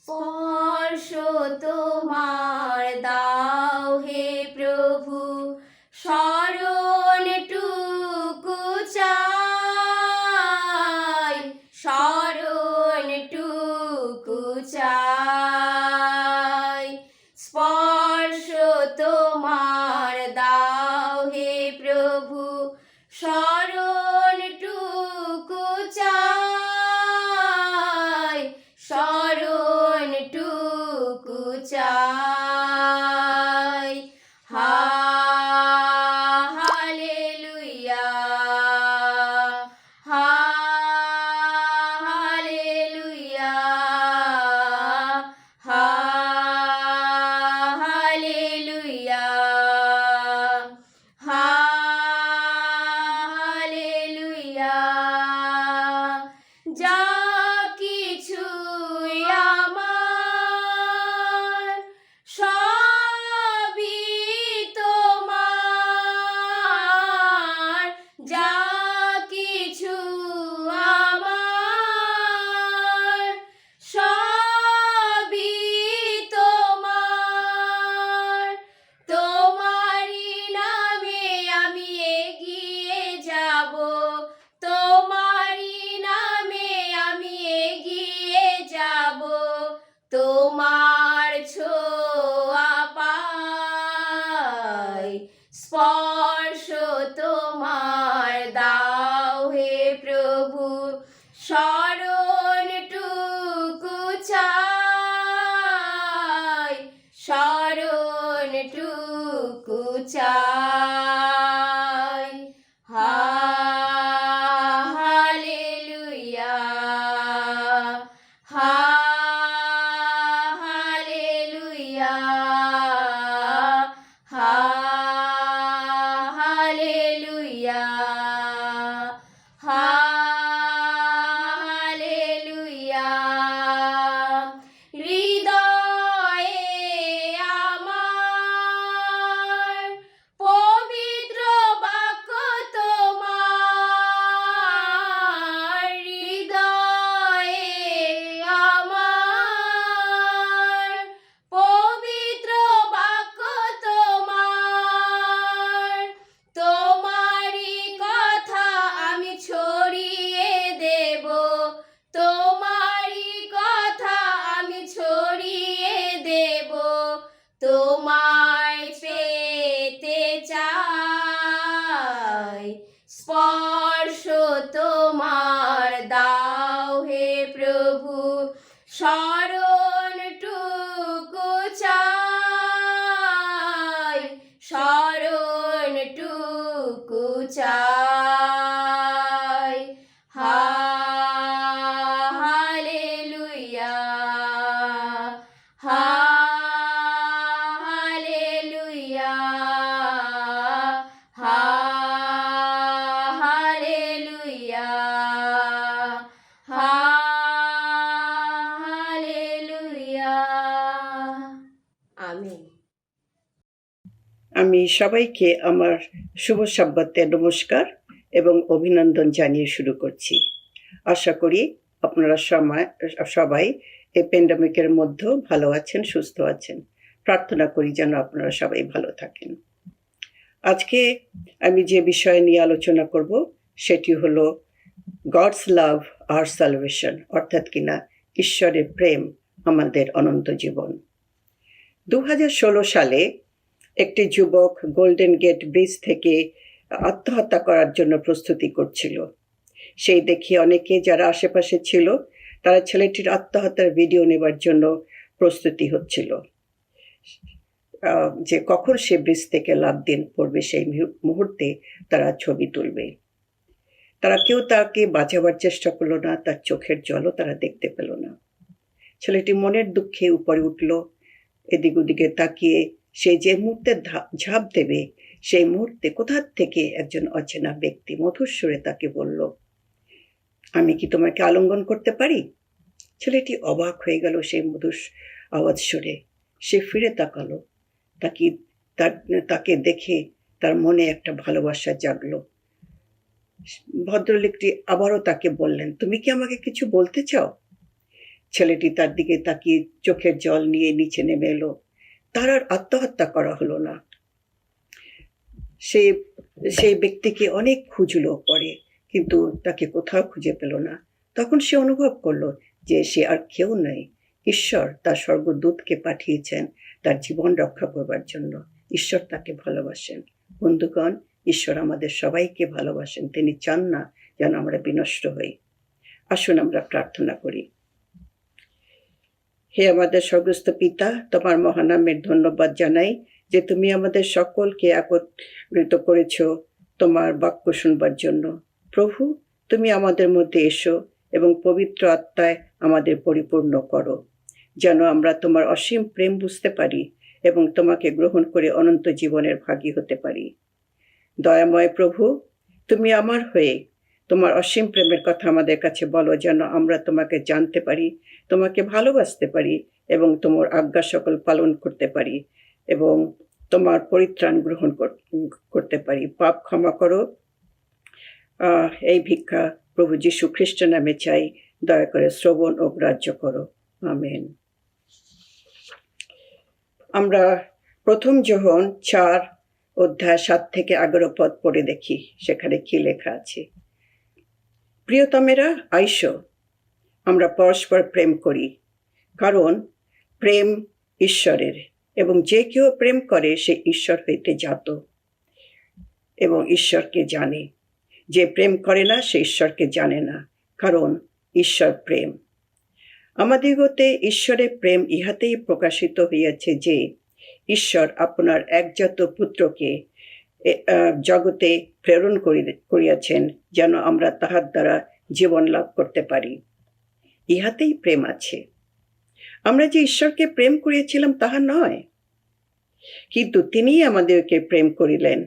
স্পর্শ তোমার দাও হে প্রভু, শরণটুকু চাই, শরণটুকু চাই। স্পর্শ তোমার দাও হে প্রভু, শরণটুকু চাই, শরণটুকু চাই। Hallelujah, hallelujah, hallelujah, hallelujah. যা কিছুই আমার, সবই তোমার। যা কিছু আমার, সবই তোমার। তোমারই নামে আমি এগিয়ে যাব, তোমারই নামে আমি এগিয়ে যাব। তোমার ছোঁয়া পাই, স্পর্শ তোমার দাও হে প্রভু, শরণটুকু চাই, শরণটুকু চাই। Hallelujah, hallelujah, hallelujah, hallelujah. হৃদয়ে আমার পবিত্র বাক্য তোমার, হৃদয়ে আমার পবিত্র বাক্য তোমার। তোমারই কথা আমি ছড়িয়ে দেব, তোমারই কথা আমি ছড়িয়ে দেব। তোমায় পেতে চাই, স্পর্শ তোমার দাও হে প্রভু, শরণটুকু চাই, শরণটুকু চাই। Hallelujah, hallelujah, hallelujah, hallelujah. Amen. আমি সবাইকে আমার শুভ সাব্বাতে নমস্কার এবং অভিনন্দন জানিয়ে শুরু করছি। আশা করি আপনারা সবাই এই প্যান্ডেমিকের মধ্যেও ভালো আছেন, সুস্থ আছেন। প্রার্থনা করি যেন আপনারা সবাই ভালো থাকেন। আজকে আমি যে বিষয় নিয়ে আলোচনা করব সেটি হলো গডস লাভ আর সালভেশন, অর্থাৎ কিনা ঈশ্বরের প্রেম আমাদের অনন্ত জীবন। 2016 সালে একটি যুবক গোল্ডেন গেট ব্রিজ থেকে আত্মহত্যা করার জন্য প্রস্তুতি করছিল। সেই দেখে অনেকে যারা আশেপাশে ছিল তারা ছেলেটির আত্মহত্যার ভিডিও নেবার জন্য প্রস্তুতি হচ্ছিল, যে কখন সে ব্রিজ থেকে লাফ দিয়ে পড়বে সেই মুহূর্তে তারা ছবি তুলবে। তারা কেউ তাকে বাঁচাবার চেষ্টা করলো না, তার চোখের জলও তারা দেখতে পেল না। ছেলেটি মনের দুঃখে উপরে উঠল, এদিক ওদিকে তাকিয়ে সে যে মুহূর্তে ঝাঁপ দেবে সেই মুহূর্তে কোথা থেকে একজন অচেনা ব্যক্তি মধুর সুরে তাকে বলল, আমি কি তোমাকে আলিঙ্গন করতে পারি? ছেলেটি অবাক হয়ে গেল সেই মধুর আওয়াজ শুনে। সে ফিরে তাকালো, তাকে দেখে তার মনে একটা ভালোবাসা জাগলো। ভদ্রলোকটি আবারও তাকে বললেন, তুমি কি আমাকে কিছু বলতে চাও? ছেলেটি তার দিকে তাকিয়ে চোখের জল নিয়ে নিচে নেমে এলো। তার আর আত্মহত্যা করা হলো না। সে সেই ব্যক্তিকে অনেক খুঁজলো পরে, কিন্তু তাকে কোথাও খুঁজে পেল না। তখন সে অনুভব করলো যে সে আর কেউ নয়, ঈশ্বর তার স্বর্গদূতকে পাঠিয়েছেন তার জীবন রক্ষা করবার জন্য। ঈশ্বর তাকে ভালোবাসেন। বন্ধুগণ, ঈশ্বর আমাদের সবাইকে ভালোবাসেন। তিনি চান না যেন আমরা বিনষ্ট হই। আসুন আমরা প্রার্থনা করি। হে আমাদের স্বর্গস্থ পিতা, তোমার মহানামের ধন্যবাদ জানাই যে তুমি আমাদের সকলকে একত্রিত করেছ তোমার বাক্য শুনবার জন্য। প্রভু, তুমি আমাদের মধ্যে এসো এবং পবিত্র আত্মায় আমাদের পরিপূর্ণ করো, যেন আমরা তোমার অসীম প্রেম বুঝতে পারি এবং তোমাকে গ্রহণ করে অনন্ত জীবনের ভাগী হতে পারি। দয়াময় প্রভু, তুমি আমার হয়ে তোমার অসীম প্রেমের কথা আমাদের কাছে বলো, যেন আমরা তোমাকে জানতে পারি, তোমাকে ভালোবাসতে পারি এবং তোমার আজ্ঞা সকল পালন করতে পারি এবং তোমার পরিত্রাণ গ্রহণ করতে পারি। পাপ ক্ষমা করো, এই ভিক্ষা প্রভু যীশু খ্রিস্ট নামে চাই। দয়া করে শ্রবণ ও গ্রাহ্য করো। আমেন। আমরা প্রথম যোহন 4 অধ্যায় 7 থেকে 11 পদ পড়ে দেখি সেখানে কি লেখা আছে। প্রিয়তমেরা, আইসো, আমরা পরস্পর প্রেম করি, কারণ প্রেম ঈশ্বরের, এবং যে কেউ প্রেম করে সে ঈশ্বর হইতে জাত এবং ঈশ্বরকে জানে। যে প্রেম করে না সে ঈশ্বরকে জানে না, কারণ ঈশ্বর প্রেম। আমাদিগতে ঈশ্বরের প্রেম ইহাতেই প্রকাশিত হইয়াছে যে ঈশ্বর আপনার একজাত পুত্রকে জগতে প্রেরণ করিয়াছেন, যেন আমরা তাহার দ্বারা জীবন লাভ করতে পারি। ইহাতেই প্রেম আছে। আমরা যে ঈশ্বরকে প্রেম করিয়াছিলাম তাহা নয়, কিন্তু তিনিই আমাদেরকে প্রেম করিলেন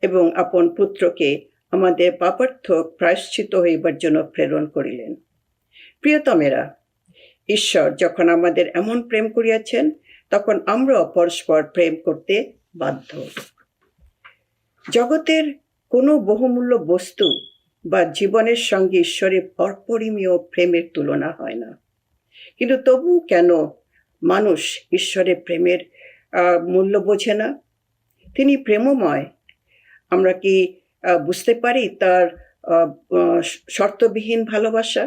এবং আপন পুত্রকে আমাদের পাপার্থ প্রায়শ্চিত হইবার জন্য প্রেরণ করিলেন। প্রিয়তমেরা, ঈশ্বর যখন আমাদের এমন প্রেম করিয়াছেন, তখন আমরা পরস্পর প্রেম করতে বাধ্য। জগতের কোনো বহুমূল্য বস্তু বা জীবনের সঙ্গে ঈশ্বরের অপরিমেয় প্রেমের তুলনা হয় না। কিন্তু তবু কেন মানুষ ঈশ্বরের প্রেমের মূল্য বোঝে না? তিনি প্রেমময়। আমরা কি বুঝতে পারি তার শর্তবিহীন ভালোবাসা?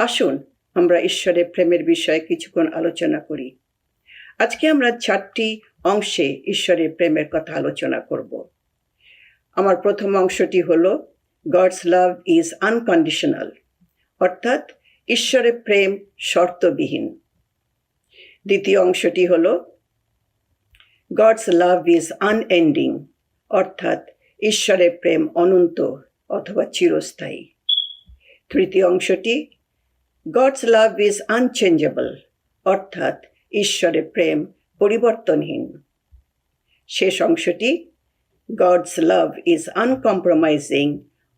আসুন আমরা ঈশ্বরের প্রেমের বিষয়ে কিছুক্ষণ আলোচনা করি। আজকে আমরা 4টি অংশে ঈশ্বরের প্রেমের কথা আলোচনা করব। আমার প্রথম অংশটি হলো God's love is unconditional, অর্থাৎ ঈশ্বরের প্রেম শর্তবিহীন। দ্বিতীয় অংশটি হলো God's love is unending, অর্থাৎ ঈশ্বরের প্রেম অনন্ত অথবা চিরস্থায়ী। তৃতীয় অংশটি God's love is unchangeable, অর্থাৎ ঈশ্বরের প্রেম পরিবর্তনহীন। শেষ অংশটি God's love is uncompromising,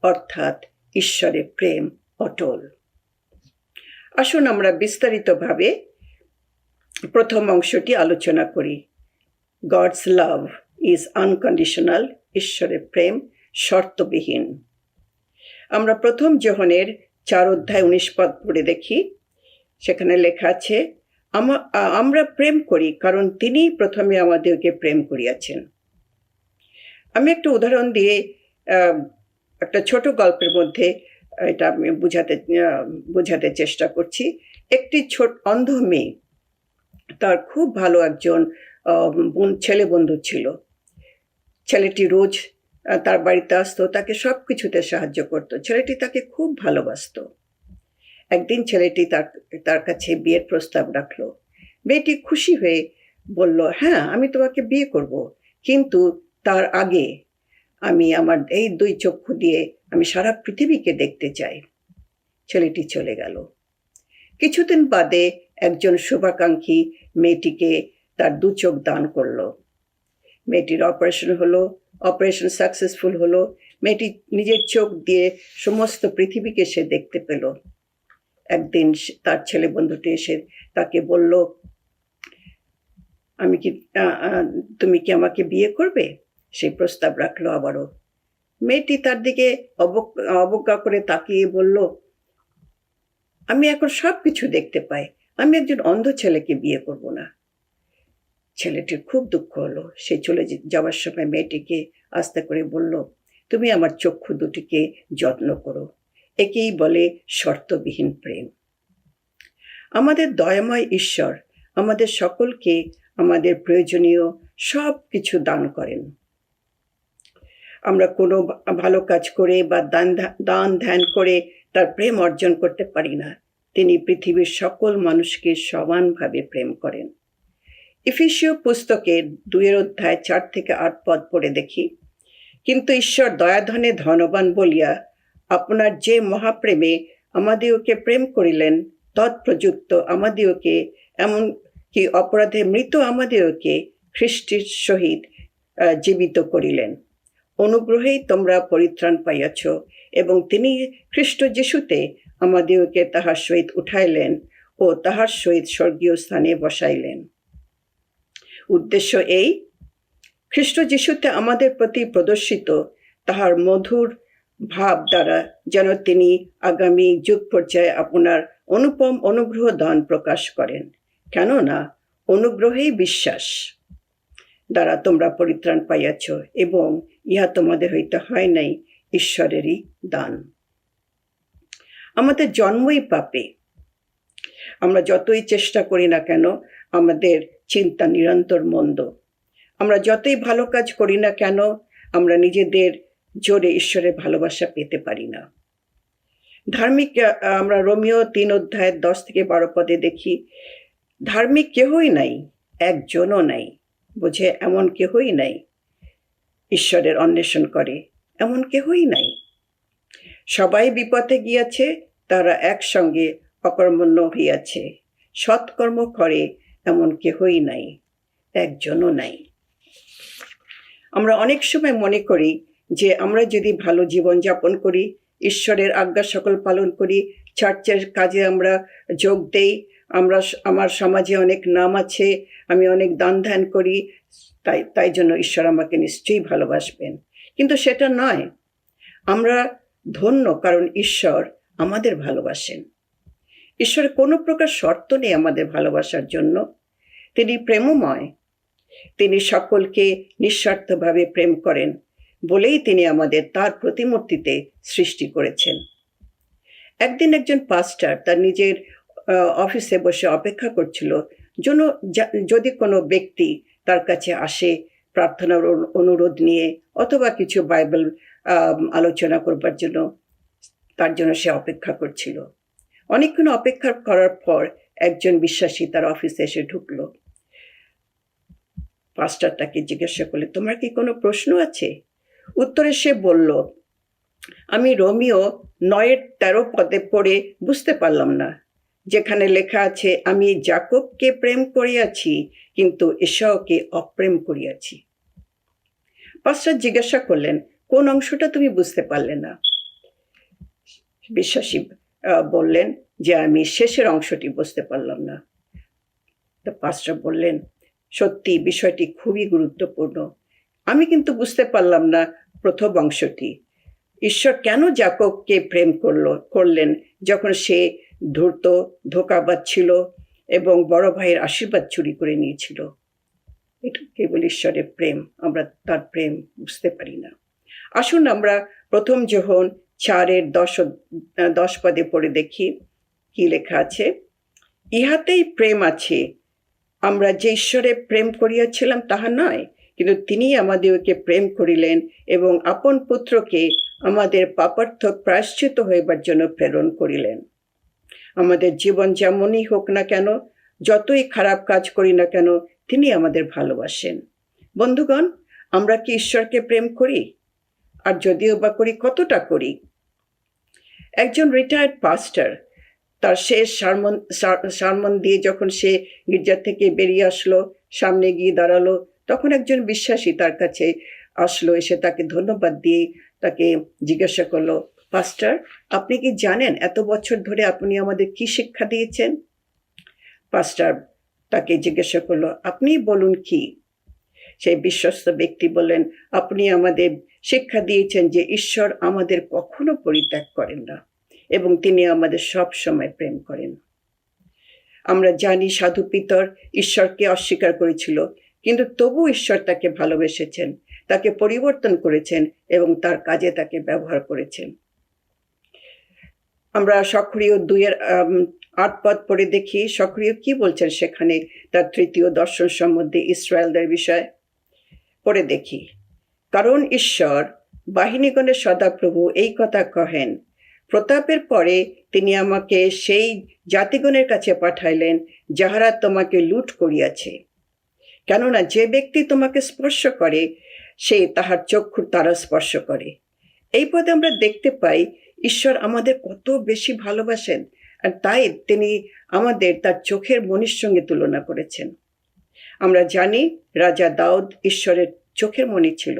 অর্থাৎ ঈশ্বরের প্রেম অটল। আসুন আমরা বিস্তারিতভাবে প্রথম অংশটি আলোচনা করি। God's love is unconditional, ঈশ্বরের প্রেম শর্তবিহীন। আমরা প্রথম যোহনের 4 অধ্যায় 19 পদ পড়ে দেখি। সেখানে লেখা আছে, আমরা প্রেম করি কারণ তিনি প্রথমে আমাদেরকে প্রেম করিয়াছেন। আমি একটা উদাহরণ দিয়ে একটা ছোট গল্পের মধ্যে এটা আমি বোঝাতে চেষ্টা করছি। একটি অন্ধ মেয়ে, তার খুব ভালো একজন ছেলে বন্ধু ছিল। ছেলেটি রোজ তার বাড়িতে আসতো, তাকে সব কিছুতে সাহায্য করত। ছেলেটি তাকে খুব ভালোবাসতো। একদিন ছেলেটি তার কাছে বিয়ের প্রস্তাব রাখলো। মেয়েটি খুশি হয়ে বলল, হ্যাঁ, আমি তোমাকে বিয়ে করব, কিন্তু তার আগে আমি আমার এই 2 চক্ষু দিয়ে আমি সারা পৃথিবীকে দেখতে চাই। ছেলেটি চলে গেল। কিছুদিন বাদে একজন শুভাকাঙ্ক্ষী মেয়েটিকে তার 2 চোখ দান করলো। মেয়েটির অপারেশন সাকসেসফুল হলো। মেয়েটি নিজের চোখ দিয়ে সমস্ত পৃথিবীকে সে দেখতে পেল। একদিন তার ছেলে বন্ধুটি এসে তাকে বলল, তুমি কি আমাকে বিয়ে করবে? সেই প্রস্তাব রাখলো আবারও। মেয়েটি তার দিকে অবজ্ঞা করে তাকিয়ে বলল, আমি এখন সব কিছু দেখতে পাই, আমি একজন অন্ধ ছেলেকে বিয়ে করব না। ছেলেটির খুব দুঃখ হলো। সে চলে যাওয়ার সময় মেয়েটিকে আস্তে করে বলল, তুমি আমার চক্ষু দুটিকে যত্ন করো। একেই বলে শর্তবিহীন প্রেম। আমাদের দয়াময় ঈশ্বর আমাদের সকলকে আমাদের প্রয়োজনীয় সব কিছু দান করেন। আমরা কোনো ভালো কাজ করে বা দান ধ্যান করে তার প্রেম অর্জন করতে পারি না। তিনি পৃথিবীর সকল মানুষকে সমানভাবে প্রেম করেন। ইফিসীয় পুস্তকের 2:4-8 পড়ে দেখি, কিন্তু ঈশ্বর দয়াধনে ধনবান বলিয়া আপনার যে মহাপ্রেমে আমাদিওকে প্রেম করিলেন, তৎপ্রযুক্ত আমাদিওকে, এমন কি অপরাধে মৃত আমাদিওকে খ্রিস্টের সহিত জীবিত করিলেন। অনুগ্রহেই তোমরা পরিত্রাণ পাইয়াছ, এবং তিনি খ্রিস্ট যিশুতে আমাদিওকে তাহার সহিত উঠাইলেন ও তাহার সহিত স্বর্গীয় স্থানে বসাইলেন। উদ্দেশ্য এই, খ্রিস্ট যিশুতে আমাদের প্রতি প্রদর্শিত তাহার মধুর ভাব দ্বারা যেন তিনি আগামী যুগ পর্যায়ে আপনার অনুপম অনুগ্রহ দান প্রকাশ করেন। কেননা অনুগ্রহেই বিশ্বাস দ্বারা তোমরা পরিত্রাণ পাইয়াছ, এবং ইহা তোমাদের হইতে হয় নাই, ঈশ্বরেরই দান। আমাদের জন্মই পাপে। আমরা যতই চেষ্টা করি না কেন, আমাদের চিন্তা নিরন্তর মন্দ। আমরা যতই ভালো কাজ করি না কেন, আমরা নিজেদের জোরে ঈশ্বরের ভালোবাসা পেতে পারি না। ধার্মিক, আমরা রোমিও 3:10-12 দেখি, ধার্মিক কেহই নাই, একজনও নাই। বুঝে, এমন কেহই নাই। ঈশ্বরের অন্বেষণ করে, এমন কেহই নাই। সবাই বিপথে গিয়াছে, তারা একসঙ্গে অকর্মণ্য হইয়াছে। সৎকর্ম করে এমন কেহই নাই, একজনও নাই। আমরা অনেক সময় মনে করি যে আমরা যদি ভালো জীবন যাপন করি, ঈশ্বরের আজ্ঞা সকল পালন করি, চার্চের কাজে আমরা যোগ দেই, আমার সমাজে অনেক নাম আছে, আমি অনেক দান ধ্যান করি, তাই জন্য ঈশ্বর আমাকে নিশ্চয়ই ভালোবাসবেন। কিন্তু সেটা নয়। আমরা ধন্য, কারণ ঈশ্বর আমাদের ভালোবাসেন। ঈশ্বরের কোনো প্রকার শর্ত নেই আমাদের ভালোবাসার জন্য। তিনি প্রেমময়। তিনি সকলকে নিঃস্বার্থভাবে প্রেম করেন বলেই তিনি আমাদের তার প্রতিমূর্তিতে সৃষ্টি করেছেন। একদিন একজন পাস্টার তার নিজের অফিসে বসে অপেক্ষা করছিল যদি কোনো ব্যক্তি তার কাছে আসে প্রার্থনার অনুরোধ নিয়ে, অথবা কিছু বাইবেল আলোচনা করবার জন্য, তার জন্য সে অপেক্ষা করছিল। অনেকক্ষণ অপেক্ষা করার পর একজন বিশ্বাসী তার অফিসে এসে ঢুকলো। পাস্টার তাকে জিজ্ঞাসা করলে, তোমার কি কোনো প্রশ্ন আছে? উত্তরে সে বলল, আমি রোমিও 9:13 পড়ে বুঝতে পারলাম না, যেখানে লেখা আছে, আমি যাকবকে প্রেম করিয়াছি, কিন্তু এসাওকে অপ্রেম করিয়াছি। পাস্টার জিজ্ঞাসা করলেন, কোন অংশটা তুমি বুঝতে পারলে না? বিশ্বাসী বললেন যে আমি শেষের অংশটি বুঝতে পারলাম না। তো পাস্টার বললেন, সত্যি বিষয়টি খুবই গুরুত্বপূর্ণ। আমি কিন্তু বুঝতে পারলাম না প্রথম অংশটি। ঈশ্বর কেন যাকবকে প্রেম করলেন যখন সে ধূর্ত, ধোঁকাবাজ ছিল এবং বড় ভাইয়ের আশীর্বাদ চুরি করে নিয়েছিল? এটা কেবল ঈশ্বরের প্রেম, আমরা তার প্রেম বুঝতে পারি না। আসুন আমরা প্রথম যোহন 4:10 পড়ে দেখি কি লেখা আছে। ইহাতেই প্রেম আছে, আমরা যে ঈশ্বরে প্রেম করিয়াছিলাম তাহা নয়, কিন্তু তিনি আমাদেরকে প্রেম করিলেন এবং আপন পুত্রকে আমাদের পাপার্থ প্রায়শ্চিত হইবার জন্য প্রেরণ করিলেন। আমাদের জীবন যেমনই হোক না কেন, যতই খারাপ কাজ করি না কেন, তিনি আমাদের ভালোবাসেন। বন্ধুগণ, আমরা কি ঈশ্বরকে প্রেম করি? আর যদিও বা করি, কতটা করি? একজন রিটায়ার্ড পাস্টার তার শেষ সারমন দিয়ে যখন সে গির্জা থেকে বেরিয়ে আসলো, সামনে গিয়ে দাঁড়ালো, তখন একজন বিশ্বাসী তার কাছে আসলো, এসে তাকে ধন্যবাদ দিয়ে তাকে জিজ্ঞাসা করলো, পাস্টার, আপনি কি জানেন এত বছর ধরে আপনি আমাদের কি শিক্ষা দিয়েছেন? পাস্টার তাকে জিজ্ঞাসা করলো, আপনি বলুন কি? সেই বিশ্বস্ত ব্যক্তি বললেন, আপনি আমাদের শিক্ষা দিয়েছেন যে ঈশ্বর আমাদের কখনো পরিত্যাগ করেন না এবং তিনি আমাদের সব সময় প্রেম করেন। আমরা জানি সাধু পিতর ঈশ্বরকে অস্বীকার করেছিল, কিন্তু তবু ঈশ্বর তাকে ভালোবেসেছেন, তাকে পরিবর্তন করেছেন এবং তার কাজে তাকে ব্যবহার করেছেন। আমরা সক্রিয় 2:8 পদ পড়ে দেখি সক্রিয় কি বলছেন সেখানে তার তৃতীয় দর্শন সম্বন্ধে ইসরায়েলদের বিষয় পড়ে দেখি। কারণ ঈশ্বর বাহিনীগণের সদাপ্রভু এই কথা কহেন, প্রতাপের পরে তিনি আমাকে সেই জাতিগণের কাছে পাঠাইলেন যাহারা তোমাকে লুট করিয়াছে। কেননা যে ব্যক্তি তোমাকে স্পর্শ করে সে তাহার চক্ষুর তারা স্পর্শ করে। এই পদে আমরা দেখতে পাই ঈশ্বর আমাদের কত বেশি ভালোবাসেন, আর তাই তিনি আমাদের তার চোখের মণির সঙ্গে তুলনা করেছেন। আমরা জানি রাজা দাউদ ঈশ্বরের চোখের মণি ছিল।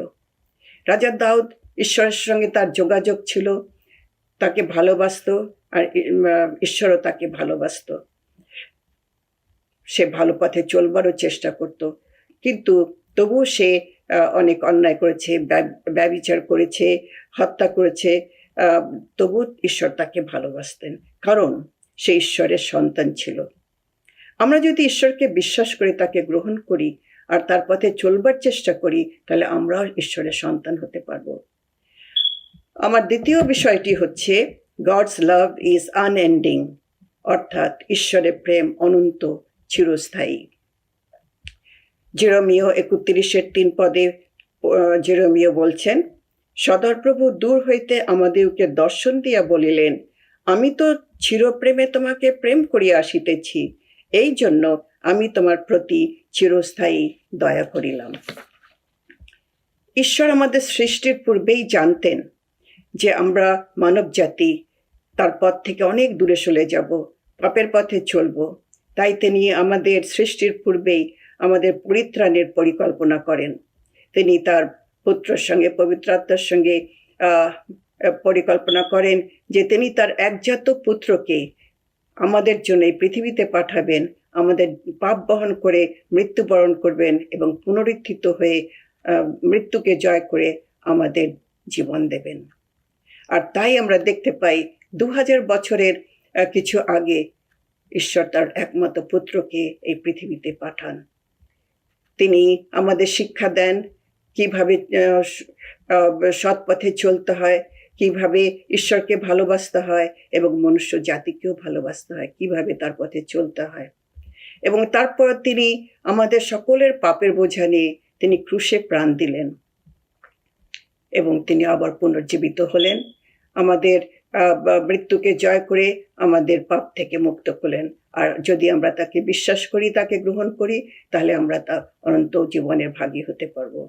রাজা দাউদ ঈশ্বরের সঙ্গে তার যোগাযোগ ছিল, তাকে ভালোবাসতো, আর ঈশ্বরও তাকে ভালোবাসতো। সে ভালো পথে চলবারও চেষ্টা করত, কিন্তু তবুও সে অনেক অন্যায় করেছে, ব্যভিচার করেছে, হত্যা করেছে। তবু ঈশ্বর তাকে ভালোবাসতেন, কারণ সে ঈশ্বরের সন্তান ছিল। আমরা যদি ঈশ্বরকে বিশ্বাস করে তাকে গ্রহণ করি আর তার পথে চলবার চেষ্টা করি, তাহলে আমরাও ঈশ্বরের সন্তান হতে পারবো। আমার দ্বিতীয় বিষয়টি হচ্ছে গডস লাভ ইজ আনএন্ডিং, অর্থাৎ ঈশ্বরের প্রেম অনন্ত, চিরস্থায়ী। জেরমিয় 31:3 পদে জেরমিয় বলছেন, সদরপ্রভু দূর হইতে আমাদিওকে দর্শন দিয়া বলিলেন, আমি তো চিরপ্রেমে তোমাকে প্রেম করিয়া আসিতেছি, এই জন্য আমি তোমার প্রতি চিরস্থায়ী দয়া করিলাম। ঈশ্বর আমাদের সৃষ্টির পূর্বেই জানতেন যে আমরা মানব জাতি তার পথ থেকে অনেক দূরে চলে যাব, পাপের পথে চলব। তাই তিনি আমাদের সৃষ্টির পূর্বেই আমাদের পরিত্রাণের পরিকল্পনা করেন। তিনি তার পুত্রের সঙ্গে, পবিত্র আত্মার সঙ্গে পরিকল্পনা করেন যে তিনি তার একজাত পুত্রকে আমাদের জন্য এই পৃথিবীতে পাঠাবেন, আমাদের পাপ বহন করে মৃত্যুবরণ করবেন এবং পুনরুত্থিত হয়ে মৃত্যুকে জয় করে আমাদের জীবন দেবেন। আর তাই আমরা দেখতে পাই 2000 বছরের কিছু আগে ঈশ্বর তার একমাত্র পুত্রকে এই পৃথিবীতে পাঠান। তিনি আমাদের শিক্ষা দেন কিভাবে সৎ পথে চলতে হয়, কিভাবে ঈশ্বরকে ভালোবাসতে হয় এবং মনুষ্য জাতিকেও ভালোবাসতে হয়, কিভাবে তার পথে চলতে হয়। এবং তারপর তিনি আমাদের সকলের পাপের বোঝা নিয়ে তিনি ক্রুশে প্রাণ দিলেন এবং তিনি আবার পুনর্জীবিত হলেন, আমাদের মৃত্যুকে জয় করে আমাদের পাপ থেকে মুক্ত করলেন। আর যদি আমরা তাকে বিশ্বাস করি, তাকে গ্রহণ করি, তাহলে আমরা তা অনন্ত জীবনের ভাগী হতে পারবো।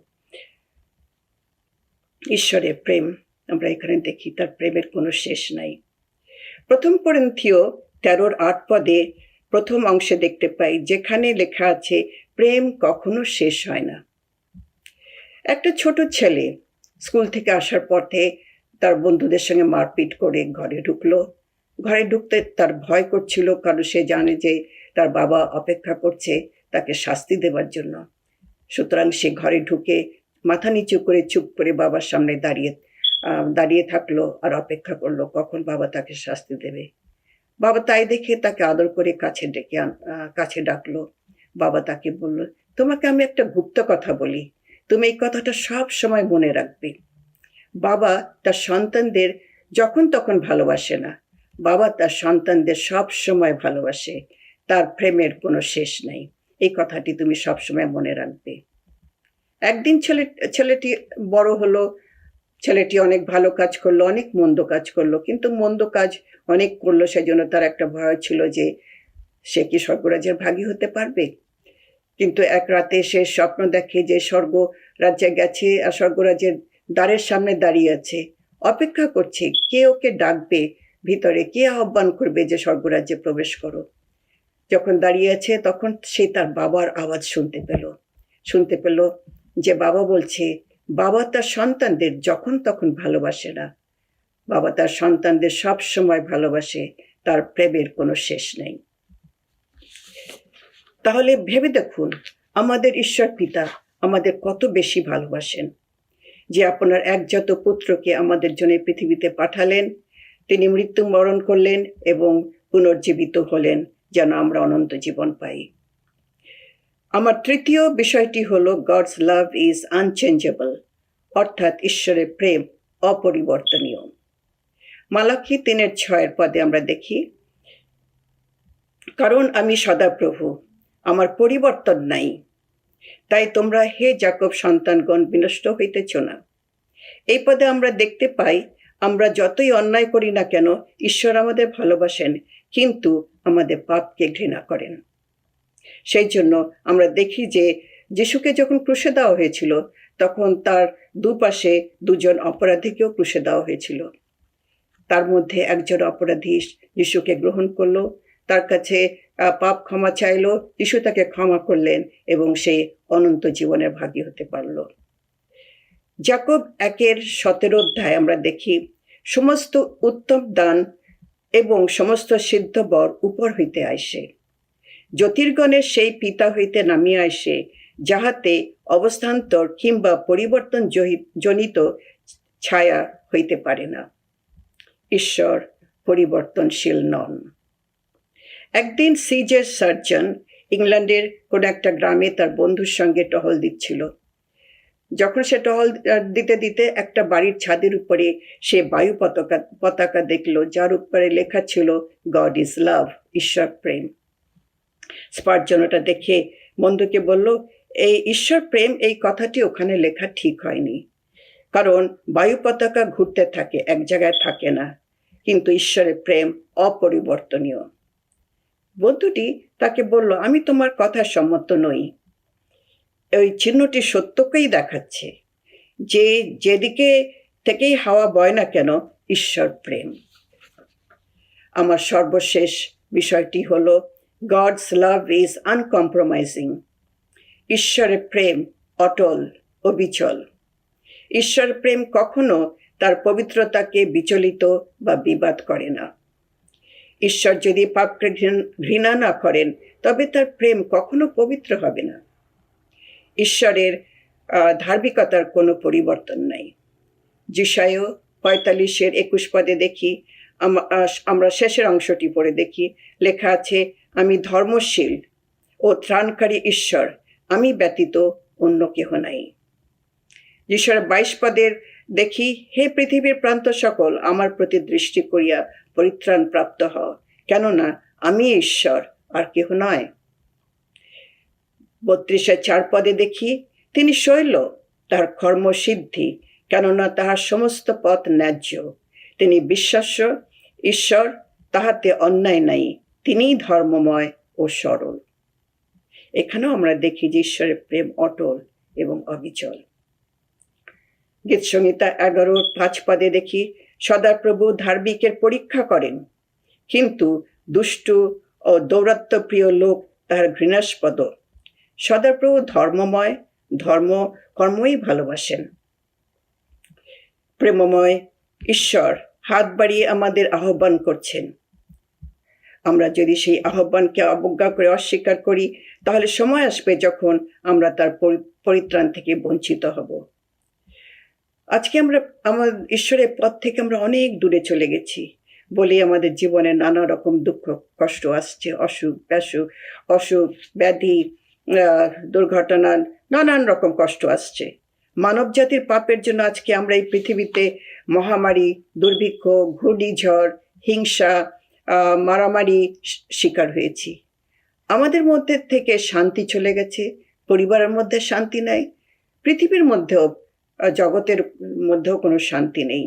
ঈশ্বরের প্রেম আমরা এখানে দেখি, তার প্রেমের কোনো শেষ নাই। 1 করিন্থীয় 13:8 পদে প্রথম অংশে দেখতে পাই, যেখানে লেখা আছে প্রেম কখনো শেষ হয় না। একটা ছোট ছেলে স্কুল থেকে আসার পথে তার বন্ধুদের সঙ্গে মারপিট করে ঘরে ঢুকলো। ঘরে ঢুকতে তার ভয় করছিল, কারণ সে জানে যে তার বাবা অপেক্ষা করছে তাকে শাস্তি দেবার জন্য। সুতরাং সে ঘরে ঢুকে মাথা নিচু করে চুপ করে বাবার সামনে দাঁড়িয়ে থাকলো আর অপেক্ষা করলো কখন বাবা তাকে শাস্তি দেবে। বাবা তাই দেখে তাকে আদর করে কাছে ডাকলো। বাবা তাকে বলল, তোমাকে আমি একটা গুপ্ত কথা বলি, তুমি এই কথাটা সব সময় মনে রাখবে। বাবা তার সন্তানদের যখন তখন ভালোবাসে না, বাবা তার সন্তানদের সব সময় ভালোবাসে, তার প্রেমের কোনো শেষ নাই। এই কথাটি তুমি সব সময় মনে রাখবে। একদিন ছেলেটি বড় হলো, ছেলেটি অনেক ভালো কাজ করলো, অনেক মন্দ কাজ করলো, কিন্তু মন্দ কাজ অনেক করলো, সেজন্য তার একটা ভয় ছিল যে সে কি স্বর্গরাজ্যের ভাগী হতে পারবে। কিন্তু এক রাতে সে স্বপ্ন দেখে যে স্বর্গ রাজ্যে গেছে আর স্বর্গরাজ্যের দ্বারের সামনে দাঁড়িয়ে আছে, অপেক্ষা করছে কে ওকে ডাকবে ভিতরে, কে আহ্বান করবে যে স্বর্গরাজ্যে প্রবেশ করো। যখন দাঁড়িয়ে আছে তখন সে তার বাবার আওয়াজ শুনতে পেল যে বাবা বলছে, বাবা তার সন্তানদের যখন তখন ভালোবাসে না, বাবা তার সন্তানদের সব সময় ভালোবাসে, তার প্রেমের কোনো শেষ নেই। তাহলে ভেবে দেখুন আমাদের ঈশ্বর পিতা আমাদের কত বেশি ভালোবাসেন, যে আপনার একজাত পুত্রকে আমাদের জন্য পৃথিবীতে পাঠালেন, তিনি মৃত্যুবরণ করলেন এবং পুনর্জীবিত হলেন যেন আমরা অনন্ত জীবন পাই। আমার তৃতীয় বিষয়টি হলো গডস লাভ ইজ আনচেঞ্জেবল, অর্থাৎ ঈশ্বরের প্রেম অপরিবর্তনীয়। মালাকি 3:6 পদে আমরা দেখি, কারণ আমি সদাপ্রভু, আমার পরিবর্তন নাই, তাই তোমরা হে যাকব সন্তানগণ বিনষ্ট হইতেছ না। এই পদে আমরা দেখতে পাই, আমরা যতই অন্যায় করি না কেন ঈশ্বর আমাদের ভালোবাসেন, কিন্তু আমাদের পাপকে ঘৃণা করেন। সেই জন্য আমরা দেখি যে যিশুকে যখন ক্রুশে দেওয়া হয়েছিল, তখন তার দুপাশে দুজন অপরাধীকেও ক্রুশে দেওয়া হয়েছিল। তার মধ্যে একজন অপরাধী যিশুকে গ্রহণ করলো, তার কাছে পাপ ক্ষমা চাইলো, যিশু তাকে ক্ষমা করলেন এবং সে অনন্ত জীবনের ভাগী হতে পারল। যাকব 1:17 আমরা দেখি, সমস্ত উত্তম দান এবং সমস্ত সিদ্ধ বর উপর হইতে আইসে, জ্যোতির্গণের সেই পিতা হইতে নামিয়া আইসে, যাহাতে অবস্থান্তর কিংবা পরিবর্তন জনিত ছায়া হইতে পারে না। ঈশ্বর পরিবর্তনশীল নন। একদিন সিজে সার্জন ইংল্যান্ডের কোন একটা গ্রামে তার বন্ধুর সঙ্গে টহল দিচ্ছিল। যখন সে টহল দিতে দিতে একটা বাড়ির ছাদের উপরে সে বায়ু পতাকা দেখলো, যার উপরে লেখা ছিল গড ইজ লাভ, ঈশ্বর প্রেম। স্পার্জন ওটা দেখে বন্ধুকে বলল, এই ঈশ্বর প্রেম এই কথাটি ওখানে লেখা ঠিক হয়নি, কারণ বায়ু পতাকা ঘুরতে থাকে, এক জায়গায় থাকে না, কিন্তু ঈশ্বরের প্রেম অপরিবর্তনীয়। বন্ধুটি তাকে বলল, আমি তোমার কথা সম্মত নই। ওই চিহ্নটি সত্যকেই দেখাচ্ছে যে যেদিকে থেকেই হাওয়া বয় না কেন, ঈশ্বর প্রেম। আমার সর্বশেষ বিষয়টি হলো গডস লাভ ইজ আনকম্প্রোমাইজিং। ঈশ্বরের প্রেম অটল, অবিচল। ঈশ্বরের প্রেম কখনো তার পবিত্রতাকে বিচলিত বা বিবাদ করে না। ঈশ্বর যদি পাপকে ঘৃণা না করেন, তবে তার প্রেম কখনো পবিত্র হবে না। ঈশ্বরের ধার্মিকতার কোনো পরিবর্তন নাই। যিশায়া 45:21 পদে দেখি, আমরা শেষের অংশটি পড়ে দেখি, লেখা আছে, আমি ধর্মশীল ও ত্রাণকারী ঈশ্বর, আমি ব্যতীত অন্য কেহ নাই। যিশায়া 22 পদের দেখি, হে পৃথিবীর প্রান্ত সকল, আমার প্রতি দৃষ্টি করিয়া পরিত্রাণ প্রাপ্ত হও, কেননা আমি ঈশ্বর আর কেহ নয়। 32:4 পদে দেখি, তিনি শৈল, তার কর্মসিদ্ধি, কেননা তাহার সমস্ত পথ ন্যায্য। তিনি বিশ্বাস্য ঈশ্বর, তাহাতে অন্যায় নাই, তিনিই ধর্মময় ও সরল। এখানেও আমরা দেখি যে ঈশ্বরের প্রেম অটল এবং অবিচল। গীতসংহিতা 11:5 পদে দেখি, সদাপ্রভু ধার্মিকের পরীক্ষা করেন, কিন্তু দুষ্টু ও দৌরাত্ম্যপ্রিয় লোক তাহার ঘৃণাস্পদ। সদাপ্রভু ধর্মময়, কর্মই ভালোবাসেন। প্রেমময় ঈশ্বর হাত বাড়িয়ে আমাদের আহ্বান করছেন। আমরা যদি সেই আহ্বানকে অবজ্ঞা করে অস্বীকার করি, তাহলে সময় আসবে যখন আমরা তার পরিত্রাণ থেকে বঞ্চিত হব। আজকে আমরা ঈশ্বরের পথ থেকে আমরা অনেক দূরে চলে গেছি বলে আমাদের জীবনে নানা রকম দুঃখ কষ্ট আসছে, অসুখ ব্যাধি, দুর্ঘটনা, নানান রকম কষ্ট আসছে। মানব জাতির পাপের জন্য আজকে আমরা এই পৃথিবীতে মহামারী, দুর্ভিক্ষ, ঘূর্ণিঝড়, হিংসা, মারামারি শিকার হয়েছি। আমাদের মধ্যে থেকে শান্তি চলে গেছে, পরিবারের মধ্যে শান্তি নাই, পৃথিবীর মধ্যেও, জগতের মধ্যেও কোনো শান্তি নেই,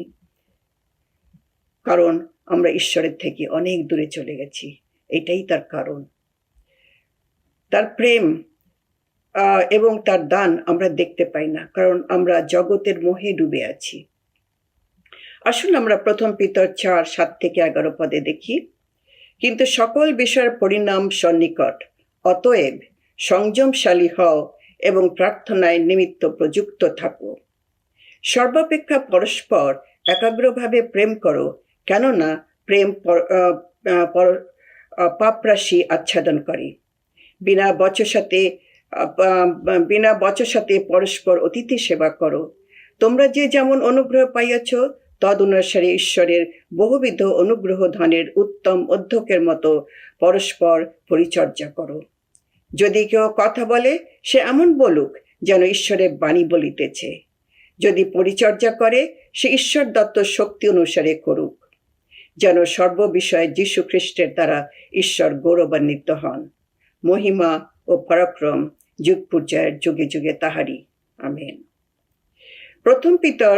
কারণ আমরা ঈশ্বরের থেকে অনেক দূরে চলে গেছি। এটাই তার কারণ। তার প্রেম এবং তার দান আমরা দেখতে পাই না, কারণ আমরা জগতের মোহে ডুবে আছি। আসুন আমরা 1 পিতর 4:7-11 পদে দেখি, কিন্তু সকল বিষয়ের পরিণাম সন্নিকট, অতএব সংযমশালী হও এবং প্রার্থনায় নিমিত্ত প্রযুক্ত থাকো। সর্বাপেক্ষা পরস্পর একাগ্রভাবে প্রেম করো, কেননা প্রেম পাপরাশি আচ্ছাদন করে। বিনা বচসাতে পরস্পর অতিথি সেবা করো। তোমরা যে যেমন অনুগ্রহ পাইয়াছ, তদনুসারে ঈশ্বরের বহুবিধ অনুগ্রহ ধনের উত্তম অধ্যক্ষের মতো পরস্পর পরিচর্যা করো। যদি কেউ কথা বলে, সে এমন বলুক যেন ঈশ্বরের বাণী বলিতেছে। যদি পরিচর্যা করে, সে ঈশ্বর দত্ত শক্তি অনুসারে করুক, যেন সর্ববিষয়ে যীশু খ্রিস্টের দ্বারা ঈশ্বর গৌরবান্বিত হন। মহিমা ও পরাক্রম যুগ পর্যায়ের যুগে যুগে তাহারি। আমেন। প্রথম পিতর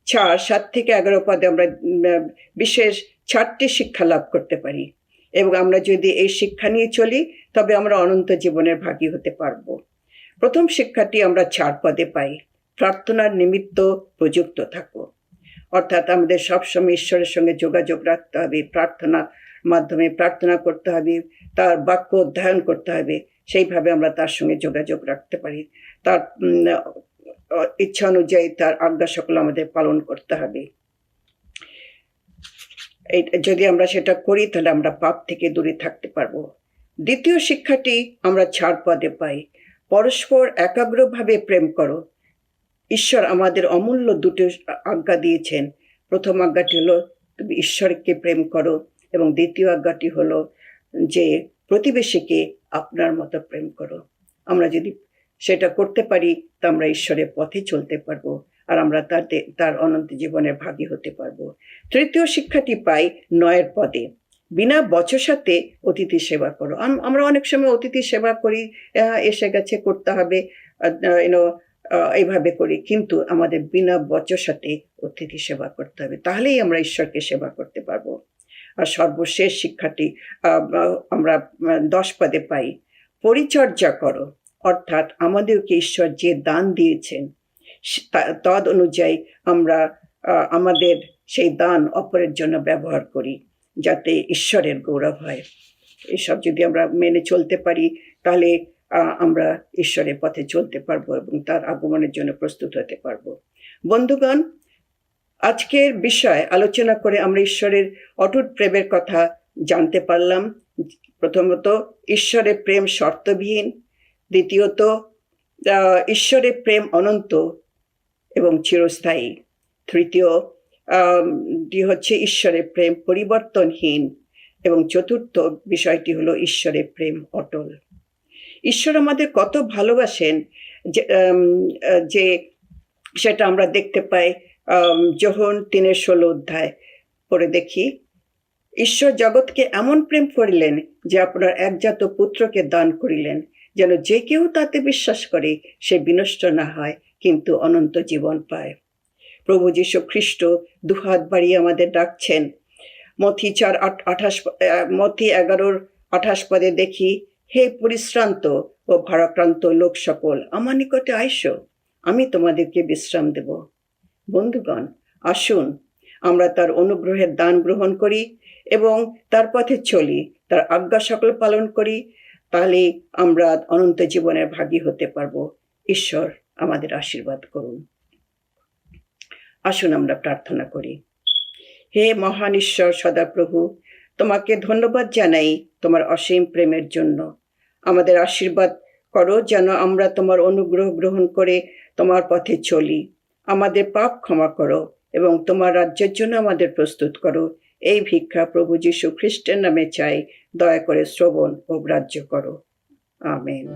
4:7-11 পদে আমরা বিশেষ 4টি শিক্ষা লাভ করতে পারি, এবং আমরা যদি এই শিক্ষা নিয়ে চলি তবে আমরা অনন্ত জীবনের ভাগী হতে পারব। প্রথম শিক্ষাটি আমরা 4 পদে পাই। প্রার্থনার নিমিত্ত প্রযুক্ত থাকো। অর্থাৎ আমাদের সবসময় ঈশ্বরের সঙ্গে যোগাযোগ রাখতে হবে, প্রার্থনার মাধ্যমে প্রার্থনা করতে হবে, তার বাক্য অধ্যয়ন করতে হবে, সেইভাবে আমরা তার সঙ্গে যোগাযোগ রাখতে পারি। তার ইচ্ছা অনুযায়ী তার আজ্ঞা সকল আমাদের পালন করতে হবে। যদি আমরা সেটা করি তাহলে আমরা পাপ থেকে দূরে থাকতে পারবো। দ্বিতীয় শিক্ষাটি আমরা 4 পদে পাই। পরস্পর একাগ্রভাবে প্রেম করো। ঈশ্বর আমাদের অমূল্য 2টি আজ্ঞা দিয়েছেন। প্রথম আজ্ঞাটি হলো তুমি ঈশ্বরকে প্রেম করো, এবং দ্বিতীয় আজ্ঞাটি হলো যে প্রতিবেশীকে আপনার মতো প্রেম করো। আমরা যদি সেটা করতে পারি তা আমরা ঈশ্বরের পথে চলতে পারবো, আর আমরা তার অনন্ত জীবনের ভাগী হতে পারবো। তৃতীয় শিক্ষাটি পাই 9 পদে। বিনা বচসাতে অতিথি সেবা করো। আমরা অনেক সময় অতিথি সেবা করি, এসে গেছে করতে হবে, এইভাবে করি, কিন্তু আমাদের বিনা বচসাতে অতিথি সেবা করতে হবে, তাহলেই আমরা ঈশ্বরকে সেবা করতে পারবো। আর সর্বশেষ শিক্ষাটি আমরা 10 পদে পাই। পরিচর্যা করো। অর্থাৎ আমাদেরকে ঈশ্বর যে দান দিয়েছেন তদ অনুযায়ী আমরা আমাদের সেই দান অপরের জন্য ব্যবহার করি, যাতে ঈশ্বরের গৌরব হয়। এসব যদি আমরা মেনে চলতে পারি তাহলে আমরা ঈশ্বরের পথে চলতে পারবো এবং তার আগমনের জন্য প্রস্তুত হতে পারবো। বন্ধুগণ, আজকের বিষয় আলোচনা করে আমরা ঈশ্বরের অটুট প্রেমের কথা জানতে পারলাম। প্রথমত, ঈশ্বরের প্রেম শর্তবিহীন। দ্বিতীয়ত, ঈশ্বরের প্রেম অনন্ত এবং চিরস্থায়ী। তৃতীয় হচ্ছে ঈশ্বরের প্রেম পরিবর্তনহীন, এবং চতুর্থ বিষয়টি হলো ঈশ্বরের প্রেম অটল। ঈশ্বর আমাদের কত ভালোবাসেন যে সেটা আমরা দেখতে পাই। যোহন 3:16 পড়ে দেখি। ঈশ্বর জগৎকে এমন প্রেম করিলেন যে আপনার একজাত পুত্রকে দান করিলেন, যেন যে কেউ তাতে বিশ্বাস করে সে বিনষ্ট না হয়, কিন্তু অনন্ত জীবন পায়। প্রভু যীশু খ্রিস্ট দুহাত বাড়িয়ে আমাদের ডাকছেন। মথি 11:28 পদে দেখি, হে পরিশ্রান্ত ও ভারাক্রান্ত লোক সকল, আমার নিকটে আইসো, আমি তোমাদেরকে বিশ্রাম দেব। বন্ধুগণ, আসুন আমরা তার অনুগ্রহের দান গ্রহণ করি এবং তার পথে চলি, তার আজ্ঞা সকল পালন করি, তাহলে আমরা অনন্ত জীবনের ভাগী হতে পারবো। ঈশ্বর আমাদের আশীর্বাদ করুন। আসুন আমরা প্রার্থনা করি। হে মহান ঈশ্বর সদাপ্রভু, তোমাকে ধন্যবাদ জানাই তোমার অসীম প্রেমের জন্য। আমাদের আশীর্বাদ করো যেন আমরা তোমার অনুগ্রহ গ্রহণ করে তোমার পথে চলি। আমাদের পাপ ক্ষমা করো এবং তোমার রাজ্যের জন্য আমাদের প্রস্তুত করো। এই ভিক্ষা প্রভু যীশু খ্রিস্টের নামে চাই, দয়া করে শ্রবণ ও গ্রাহ্য করো। আমেন।